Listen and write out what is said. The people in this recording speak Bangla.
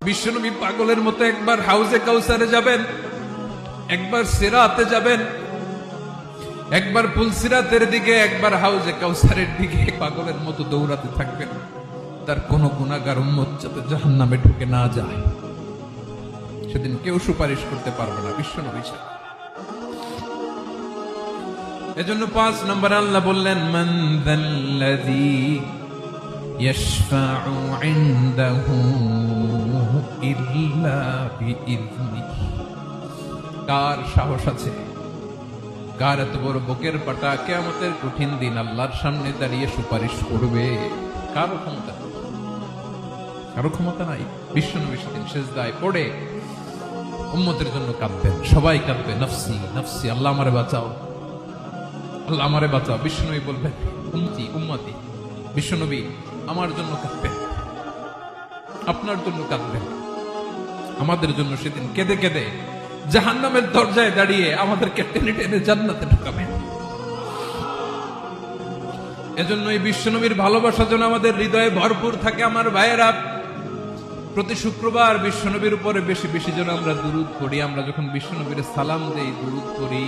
বিশ্বনবী পাগলের মতো একবার হাউজে কাউসারে যাবেন, একবার সিরাতে যাবেন, একবার পুলসিরাতের দিকে, একবার হাউজে কাউসারের দিকে পাগলের মতো দৌড়াতে থাকবেন। তার কোন গুনাহগার উম্মত যাতে জাহান্নামে ঢুকে না যায়, সেদিন কেউ সুপারিশ করতে পারবে না বিশ্বনবী ছাড়া। এজন্য ৫ নম্বর আল্লাহ বললেন, মান যাল্লাযী ইয়াশফাউ ইনদাহু ইল্লা বিইযনিহি। কার সাহস আছে, কার এত বড় বুকের পাটা কিয়ামতের কঠিন দিন আল্লাহর সামনে দাঁড়িয়ে সুপারিশ করবে? কারো ক্ষমতা নেই, কারো ক্ষমতা নাই। বিশ্বনবী সেদিন সিজদায় পড়ে উম্মতের জন্য কাঁদবেন, সবাই কাঁদবে, নফসি নফসি, আল্লাহ আমারে বাঁচাও, আল্লাহ আমারে বাঁচাও। বিশ্বনবী বলবেন, উম্মতি উম্মতি। বিশ্বনবী আমার জন্য কাঁদবেন, আপনার জন্য কাঁদবেন, আমাদের জন্য সেদিন কেঁদে কেঁদে জাহান্নামের দরজায় দাঁড়িয়ে আমাদেরকে টেনে টেনে জান্নাতে ঢুকাবেন। এজন্য এই বিশ্বনবীর ভালোবাসা যেন আমাদের হৃদয়ে ভরপুর থাকে। আমার ভাইয়েরা, প্রতি শুক্রবার বিশ্বনবীর উপরে বেশি বেশি যেন আমরা দুরূদ পড়ি। আমরা যখন বিশ্বনবীর সালাম দেই, দুরূদ পড়ি,